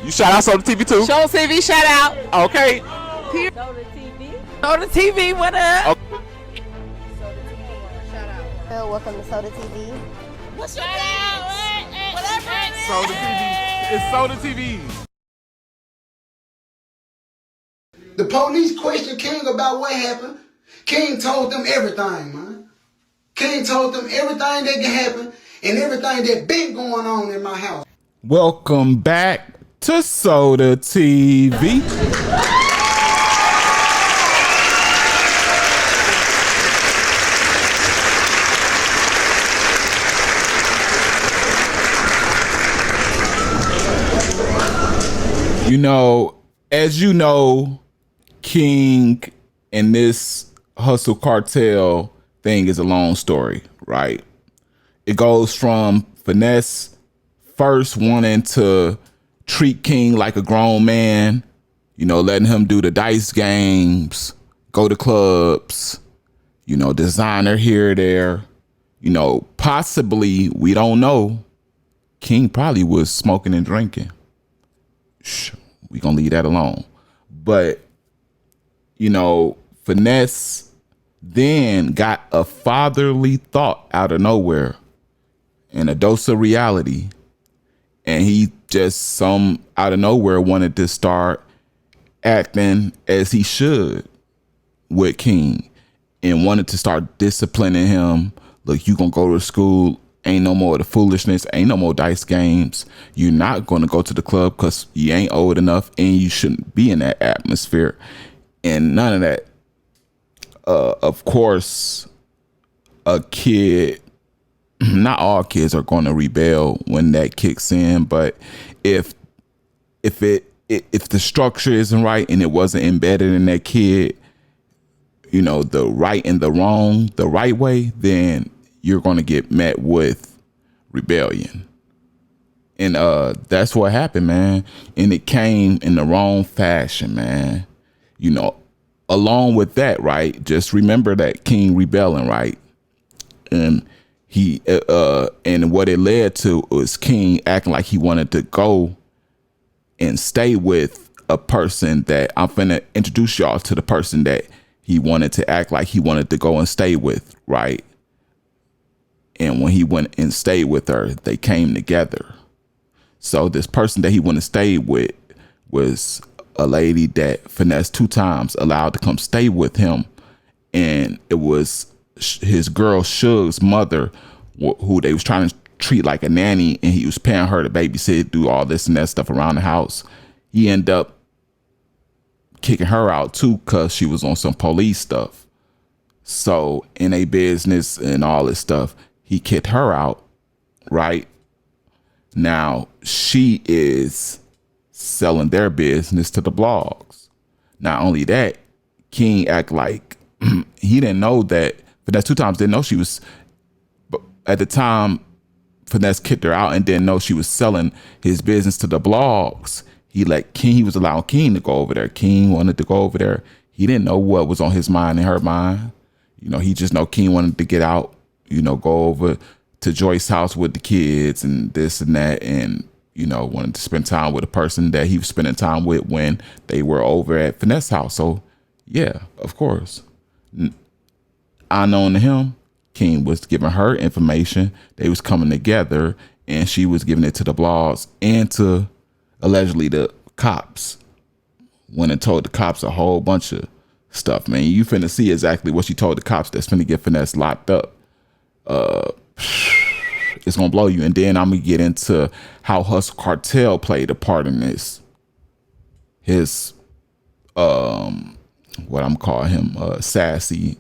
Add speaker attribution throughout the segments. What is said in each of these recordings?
Speaker 1: You shout out Soda TV too?
Speaker 2: Show TV shout out.
Speaker 1: Okay.
Speaker 3: Soda TV.
Speaker 2: Soda TV, what up?
Speaker 1: Okay.
Speaker 3: Soda TV. Shout out.
Speaker 4: Welcome to Soda TV.
Speaker 2: What's your name? Whatever it is.
Speaker 1: Soda TV. It's Soda TV.
Speaker 5: The police questioned King about what happened. King told them everything, man. King told them everything that can happen and everything that been going on in my house.
Speaker 1: Welcome back to Soda TV. You know, as you know, King and this Hustle Cartel thing is a long story, right? It goes from Finesse first wanting to treat King like a grown man, you know, letting him do the dice games, go to clubs, you know, designer here or there, you know, possibly, we don't know, King probably was smoking and drinking. Shh, we gonna leave that alone. But, you know, Finesse then got a fatherly thought out of nowhere and a dose of reality. And he just out of nowhere wanted to start acting as he should with King and wanted to start disciplining him. Look, you gonna go to school. Ain't no more of the foolishness. Ain't no more dice games. You're not going to go to the club because you ain't old enough and you shouldn't be in that atmosphere. And none of that. Of course, a kid, not all kids are going to rebel when that kicks in. But if the structure isn't right and it wasn't embedded in that kid, you know, the right and the wrong, the right way, then you're going to get met with rebellion. And that's what happened, man. And it came in the wrong fashion, man. You know, along with that, right, just remember that King rebelling, right? And he and what it led to was King acting like he wanted to go and stay with a person that I'm finna introduce y'all to, the person that he wanted to act like he wanted to go and stay with, right? And when he went and stayed with her, they came together. So this person that he went to stay with was a lady that Finesse2Tymes allowed to come stay with him. And it was his girl Suge's mother, who they was trying to treat like a nanny, and he was paying her to babysit, do all this and that stuff around the house. He ended up kicking her out too because she was on some police stuff. So in a business and all this stuff, he kicked her out, right? Now she is selling their business to the blogs. Not only that, King act like he didn't know that. Finesse2Tymes didn't know she was, but at the time Finesse kicked her out and didn't know she was selling his business to the blogs. He was allowing King to go over there. King wanted to go over there. He didn't know what was on his mind and her mind. You know, he just know King wanted to get out, you know, go over to Joyce's house with the kids and this and that, and, you know, wanted to spend time with a person that he was spending time with when they were over at Finesse house. So yeah, of course, unknown to him, King was giving her information. They was coming together and she was giving it to the blogs and to allegedly the cops. Went and told the cops a whole bunch of stuff, man. You finna see exactly what she told the cops that's finna get Finesse locked up. It's gonna blow you. And then I'm gonna get into how Hustle Cartel played a part in this. His what I'm calling him, sassy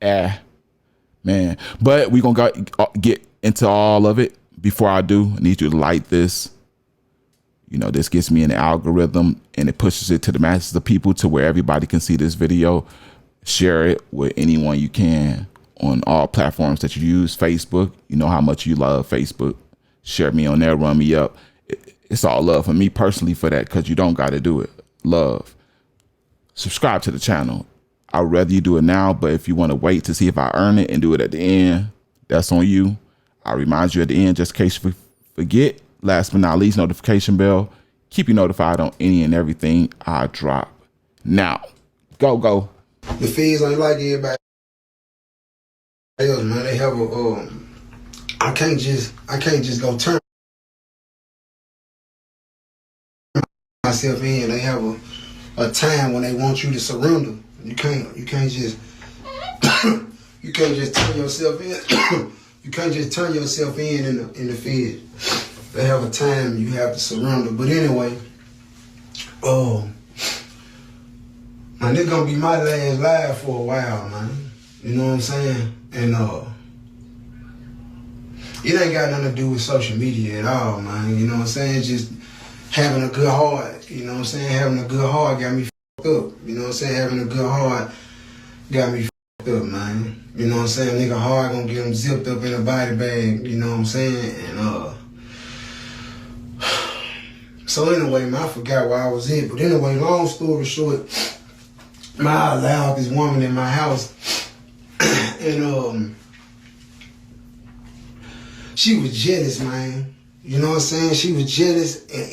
Speaker 1: man. But we gonna get into all of it. Before I do, I need you to like this. You know, this gets me in the algorithm and it pushes it to the masses of people to where everybody can see this video. Share it with anyone you can on all platforms that you use. Facebook, you know how much you love Facebook. Share me on there, run me up. It's all love for me personally for that, because you don't got to do it. Love. Subscribe to the channel. I'd rather you do it now, but if you want to wait to see if I earn it and do it at the end, that's on you. I remind you at the end, just in case you forget. Last but not least, notification bell. keep you notified on any and everything I drop. Now, go.
Speaker 5: The feds ain't like everybody else, man. They have a I can't just go turn myself in. They have a time when they want you to surrender. You can't just you can't just turn yourself in. You can't just turn yourself in the feds. They have a time you have to surrender. But anyway, man, this gonna be my last live for a while, man. You know what I'm saying? And it ain't got nothing to do with social media at all, man. You know what I'm saying? Just having a good heart. You know what I'm saying? Having a good heart got me fucked up. You know what I'm saying? Having a good heart got me fucked up, man. You know what I'm saying? Nigga heart gonna get him zipped up in a body bag. You know what I'm saying? And so anyway, man, I forgot where I was at. But anyway, long story short, I allowed this woman in my house, and she was jealous, man. You know what I'm saying? She was jealous and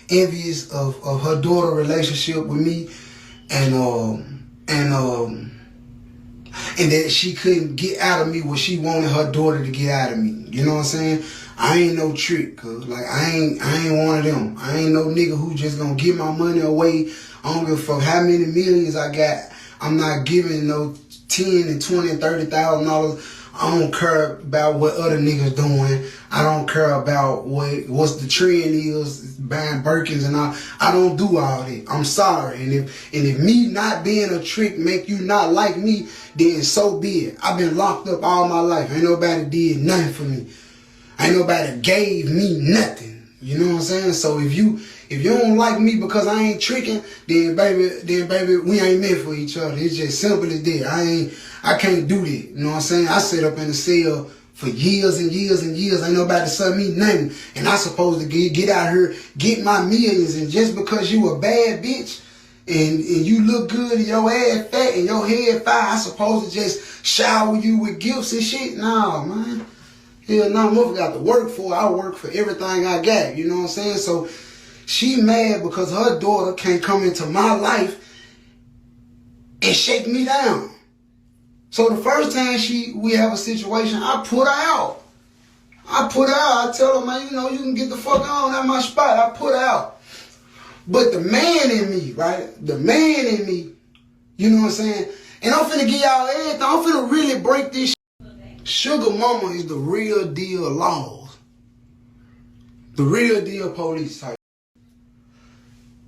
Speaker 5: envious of her daughter relationship with me, and that she couldn't get out of me what she wanted her daughter to get out of me. You know what I'm saying? I ain't no trick, cuz. Like, I ain't one of them. I ain't no nigga who just gonna give my money away. I don't give a fuck how many millions I got. I'm not giving no $10 and $20 and $30,000. I don't care about what other niggas doing. I don't care about what's the trend is, buying Birkins and all. I don't do all that. I'm sorry. And if me not being a trick make you not like me, then so be it. I've been locked up all my life. Ain't nobody did nothing for me. Ain't nobody gave me nothing. You know what I'm saying? So if you don't like me because I ain't tricking, then baby, we ain't meant for each other. It's just simple as that. I can't do that. You know what I'm saying? I sat up in the cell for years and years and years. Ain't nobody said me nothing. And I supposed to get out here, get my millions. And just because you a bad bitch and you look good and your ass fat and your head fire, I supposed to just shower you with gifts and shit? No, man. Hell no, motherfucker got to work for it. I work for everything I got. You know what I'm saying? So she mad because her daughter can't come into my life and shake me down. So the first time we have a situation, I put her out. I tell her, man, you know, you can get the fuck on at my spot. I put her out. But the man in me, right? The man in me, you know what I'm saying? And I'm finna give y'all everything. I'm finna really break this shit. Sugar mama is the real deal laws. The real deal police type.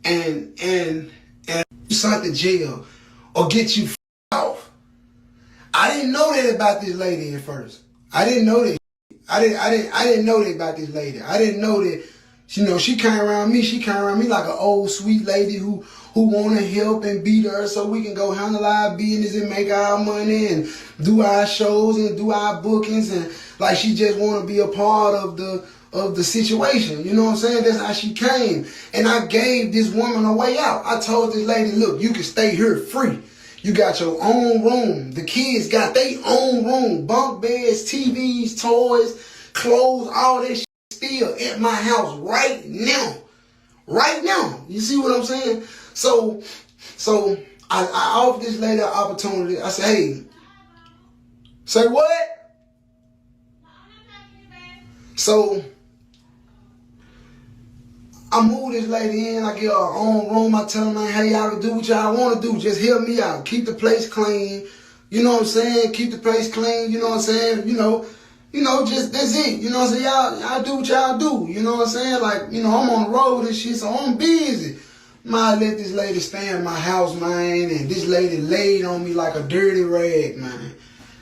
Speaker 5: And you sent to jail or get you off. I didn't know that about this lady at first. I didn't know that. I didn't know that about this lady. I didn't know that, you know, she came around me. She came around me like an old sweet lady who want to help and beat her so we can go handle our business and make our money and do our shows and do our bookings, and like she just want to be a part of the situation. You know what I'm saying? That's how she came. And I gave this woman a way out. I told this lady, look, you can stay here free. You got your own room. The kids got their own room. Bunk beds, TVs, toys, clothes, all that shit still at my house right now. Right now. You see what I'm saying? So I offered this lady an opportunity. I said, hey, say what? So I move this lady in. I get her own room. I tell her, man, hey, y'all can do what y'all want to do. Just help me out. Keep the place clean. You know what I'm saying? Keep the place clean. You know what I'm saying? You know, just that's it. You know what I'm saying? Y'all do what y'all do. You know what I'm saying? Like, you know, I'm on the road and shit, so I'm busy. Man, I let this lady stay in my house, man, and this lady laid on me like a dirty rag, man.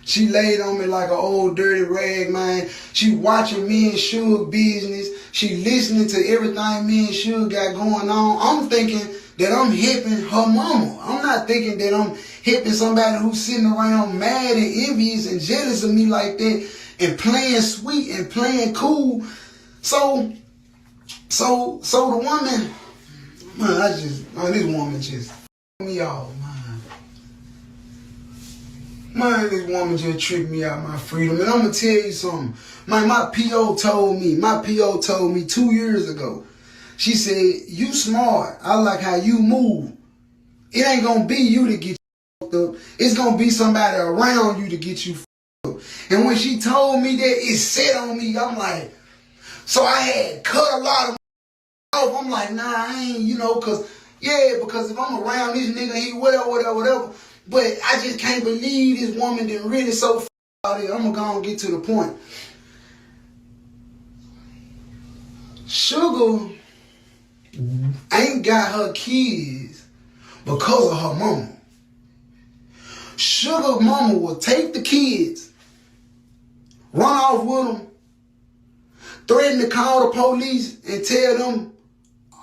Speaker 5: She laid on me like an old dirty rag, man. She watching me and Suge business. She listening to everything me and Suge got going on. I'm thinking that I'm hipping her mama. I'm not thinking that I'm hipping somebody who's sitting around mad and envious and jealous of me like that and playing sweet and playing cool. So the woman, man, this woman just me off, man. Man, this woman just tricked me out of my freedom. And I'm going to tell you something. Man, my PO told me 2 years ago She said, you smart. I like how you move. It ain't gonna be you to get you fucked up. It's gonna be somebody around you to get you fucked up. And when she told me that, it set on me. I'm like, so I had cut a lot of off. I'm like, nah, I ain't, you know, because if I'm around this nigga, he whatever. But I just can't believe this woman didn't really so out here. I'm gonna go and get to the point. Sugar ain't got her kids because of her mama. Sugar mama will take the kids, run off with them, threaten to call the police and tell them,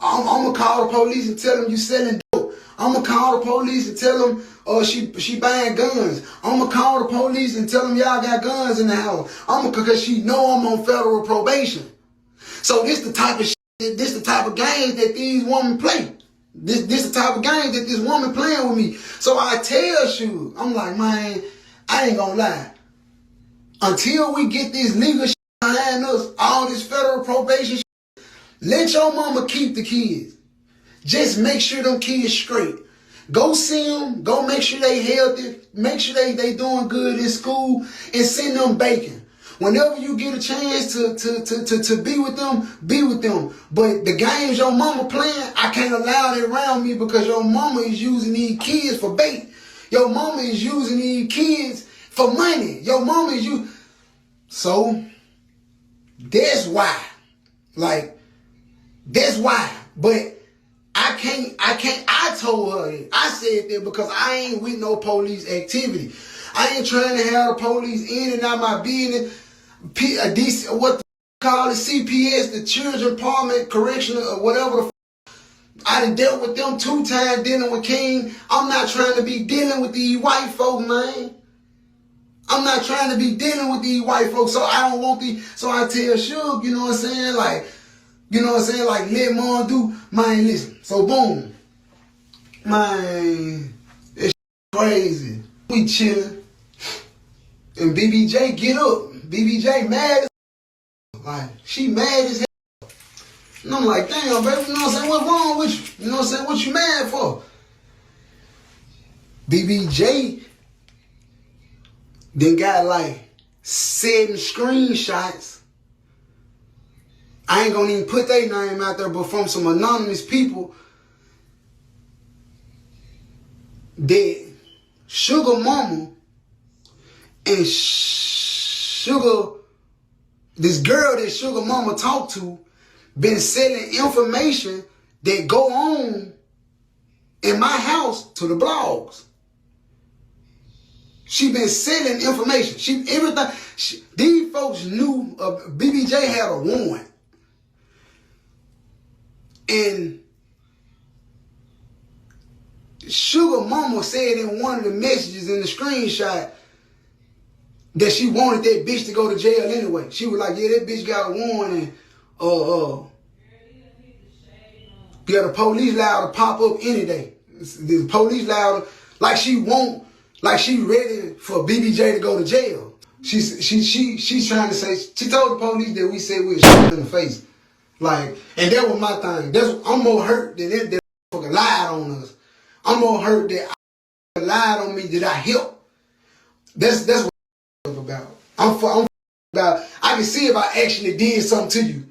Speaker 5: I'm gonna call the police and tell them you selling dope. I'm gonna call the police and tell them she buying guns. I'm gonna call the police and tell them y'all got guns in the house. Because she know I'm on federal probation. So this the type of this the type of games that these women play. This the type of games that this woman playing with me. So I tell you, I'm like, man, I ain't gonna lie. Until we get this legal shit behind us, all this federal probation shit, let your mama keep the kids. Just make sure them kids straight. Go see them. Go make sure they healthy. Make sure they doing good in school, and send them bacon. Whenever you get a chance to be with them, be with them. But the games your mama playing, I can't allow it around me because your mama is using these kids for bait. Your mama is using these kids for money. Your mama is you. So that's why. Like, that's why. But I told her that. I said that because I ain't with no police activity. I ain't trying to have the police in and out my business. What the call it, CPS, the Children Department, Correctional, or whatever the I done dealt with them 2 times dealing with King. I'm not trying to be dealing with these white folk, man. I'm not trying to be dealing with these white folks, so I don't want these. So I tell Suge, you know what I'm saying? Like, you know what I'm saying? Like, let mom do, man, listen. So boom. Man, it's crazy. We chillin'. And BBJ get up. BBJ mad as like, she mad as hell. And I'm like, damn, baby, you know what I'm saying? What's wrong with you? You know what I'm saying? What you mad for? BBJ then got like 7 screenshots. I ain't gonna even put their name out there, but from some anonymous people that Sugar Mama and Sugar, this girl that Sugar Mama talked to, been selling information that go on in my house to the blogs. She been selling information. These folks knew BBJ had a warrant. And Sugar Mama said in one of the messages in the screenshot that she wanted that bitch to go to jail anyway. She was like, yeah, that bitch got a warrant, and yeah, the police liable to pop up any day. The police liable, like she ready for BBJ to go to jail. She's trying to say, she told the police that we said we was shot in the face. Like, and that was my thing. I'm more hurt than that fucking lied on us. I'm more hurt that I lied on me, that I helped. That's what I'm about. I'm about, I can see if I actually did something to you.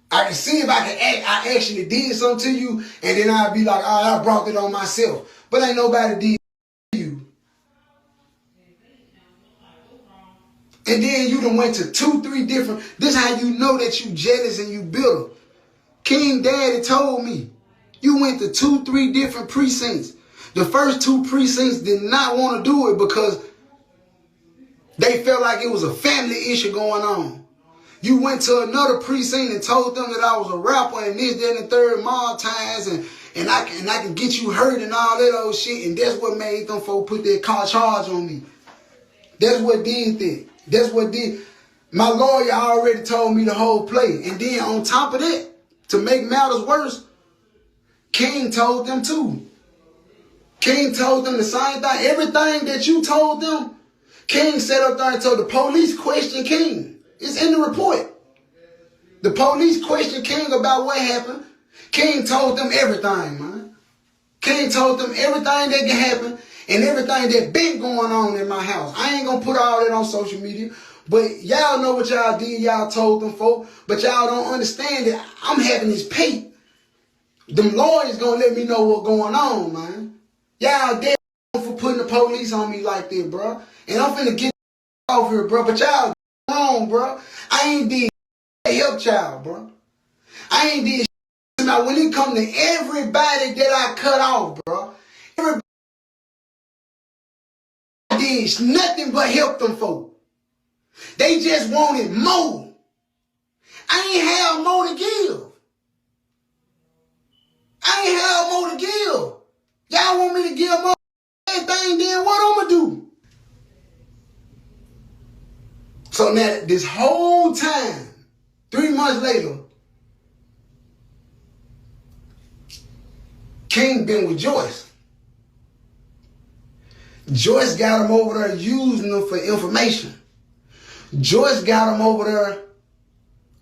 Speaker 5: I can see if I actually did something to you, and then I'd be like, oh, I brought it on myself. But ain't nobody did you. And then you done went to 2, 3 different, this how you know that you jealous and you bitter. King Daddy told me, you went to 2, 3 different precincts. The first 2 precincts did not want to do it because they felt like it was a family issue going on. You went to another precinct and told them that I was a rapper and this, that, and the third mob ties, and I can get you hurt and all that old shit. And that's what made them folk put that charge on me. That's what did that. That's what did. My lawyer already told me the whole play. And then on top of that, to make matters worse, King told them too. King told them the same thing. Everything that you told them, King sat up there and told the police question King. It's in the report. The police questioned King about what happened. King told them everything, man. King told them everything that can happen and everything that been going on in my house. I ain't gonna put all that on social media, but y'all know what y'all did. Y'all told them folk, but y'all don't understand that I'm having this pay. Them lawyers gonna let me know what's going on, man. Y'all dead for putting the police on me like that, bro. And I'm finna get off here, bro. But y'all wrong, bro. I ain't did help y'all, bro. I ain't did now when it come to everybody that I cut off, bro. Everybody did nothing but help them folk. They just wanted more. I ain't have more to give. I ain't have more to give. Y'all want me to give more everything, then what I'ma do? So now this whole time, 3 months later, King been with Joyce. Joyce got him over there using them for information. Joyce got him over there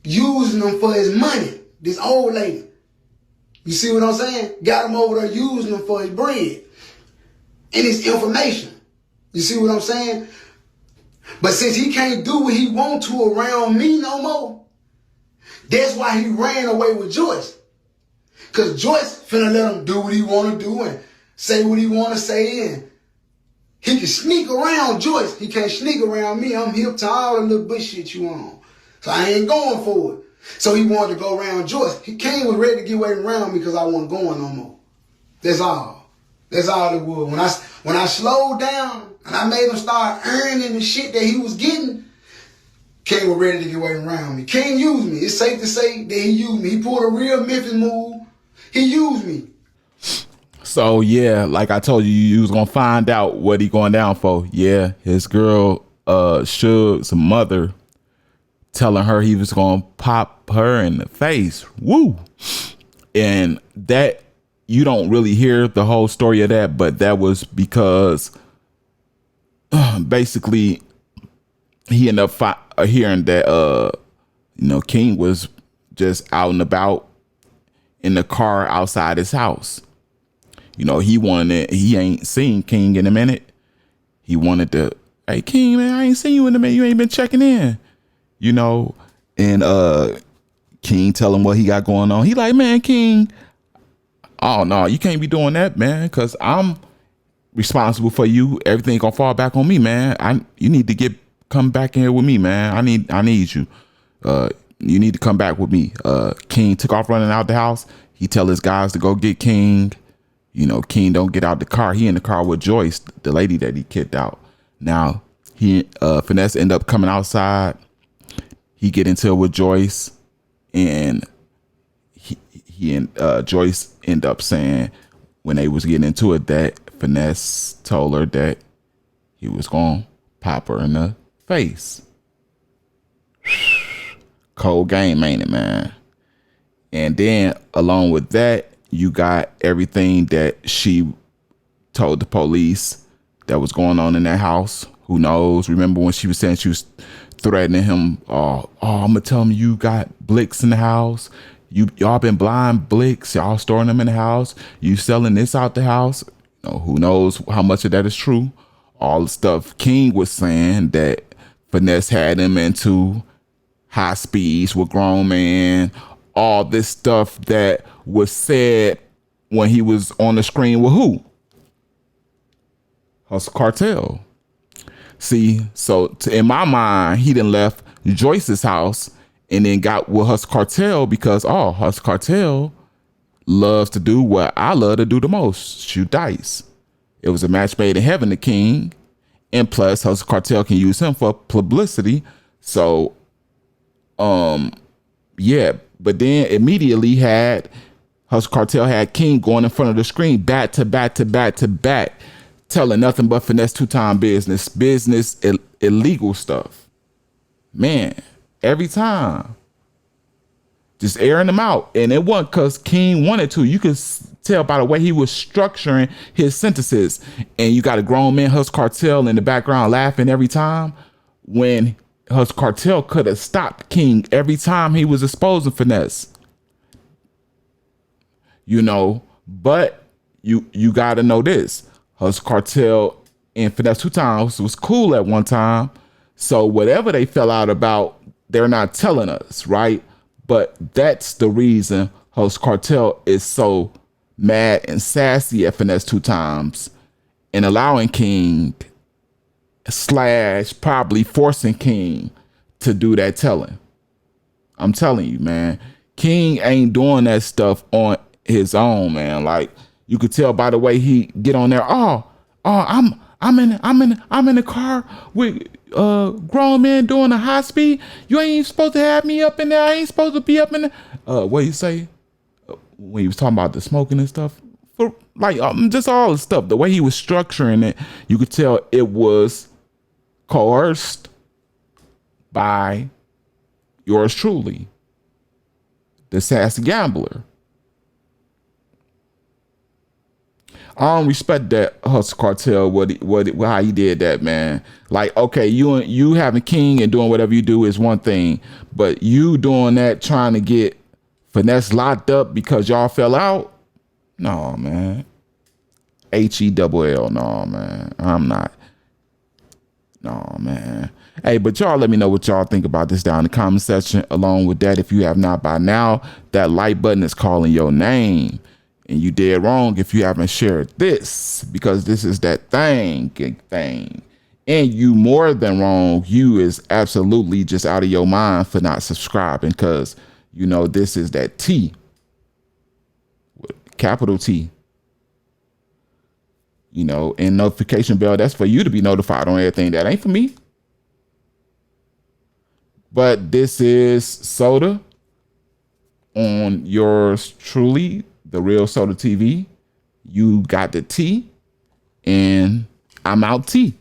Speaker 5: using them for his money. This old lady. You see what I'm saying? Got him over there using them for his bread and his information. You see what I'm saying? But since he can't do what he want to around me no more, that's why he ran away with Joyce. Because Joyce finna let him do what he want to do and say what he want to say. And he can sneak around Joyce. He can't sneak around me. I'm hip to all the little bullshit you on. So I ain't going for it. So he wanted to go around Joyce. King was ready to get away around me because I wasn't going no more. That's all. That's all it was. When I slowed down and I made him start earning the shit that he was getting, King was ready to get away around me. King used me. It's safe to say that he used me. He pulled a real Memphis move. He used me.
Speaker 1: So yeah, like I told you, you was gonna find out what he going down for. Yeah, his girl Suge's mother telling her he was gonna pop her in the face. Woo! And that, you don't really hear the whole story of that, but that was because basically he ended up hearing that King was just out and about in the car outside his house. He ain't seen King in a minute. He wanted to, hey King, man, I ain't seen you in a minute. You ain't been checking in. And King tell him what he got going on. He like, man, King, oh no, you can't be doing that, man, because I'm responsible for you. Everything gonna fall back on me, man. You need to come back in here with me, man. I need you. You need to come back with me. King took off running out the house. He tell his guys to go get King. King don't get out the car. He in the car with Joyce, the lady that he kicked out. Now, Finesse end up coming outside. He get into it with Joyce, and he and Joyce end up saying when they was getting into it that Finesse told her that he was gonna pop her in the face. Cold game, ain't it, man? And then along with that, you got everything that she told the police that was going on in that house. Who knows? Remember when she was saying she was threatening him? Oh, I'm gonna tell him you got blicks in the house. Y'all been blind blicks. Y'all storing them in the house. You selling this out the house. Who knows how much of that is true? All the stuff King was saying that Finesse had him into, high speeds with grown man. All this stuff that was said when he was on the screen with who? Hustle Cartel. See, so in my mind, he done left Joyce's house and then got with Hustle Cartel because, Hustle Cartel loves to do what I love to do the most, shoot dice. It was a match made in heaven to King. And plus, Hustle Cartel can use him for publicity. So, yeah. But then immediately Hustle Cartel had King going in front of the screen, bat to bat to bat to bat, telling nothing but Finesse2Tymes business, illegal stuff. Man, every time. Just airing them out. And it wasn't because King wanted to. You could tell by the way he was structuring his sentences. And you got a grown man, Hustle Cartel, in the background laughing every time when Hustle Cartel could have stopped King every time he was exposing Finesse. You know, but you got to know this. Hustle Cartel and Finesse2Tymes was cool at one time. So whatever they fell out about, they're not telling us, right? But that's the reason Hustle Cartel is so mad and sassy at Finesse2Tymes and allowing King / probably forcing King to do that telling. I'm telling you, man, King ain't doing that stuff on his own, man. Like, you could tell by the way he get on there. I'm in the car with grown men doing a high speed. You ain't supposed to have me up in there. I ain't supposed to be up in there. What you say? When he was talking about the smoking and stuff, for like just all the stuff, the way he was structuring it, you could tell it was coerced by yours truly, the sassy gambler. I don't respect that Hustle Cartel, how he did that, man. Like, okay, you having King and doing whatever you do is one thing, but you doing that trying to get Finesse locked up because y'all fell out? No, man. HELL, no, man. I'm not. No, man. Hey, but y'all let me know what y'all think about this down in the comment section. Along with that, if you have not by now, that like button is calling your name. And you dead wrong if you haven't shared this, because this is that thing. And you more than wrong. You is absolutely just out of your mind for not subscribing, because you know this is that T, capital T. You know, and notification bell, that's for you to be notified on everything. That ain't for me. But this is Soda on yours truly, The Real Soda TV. You got the T, and I'm out T.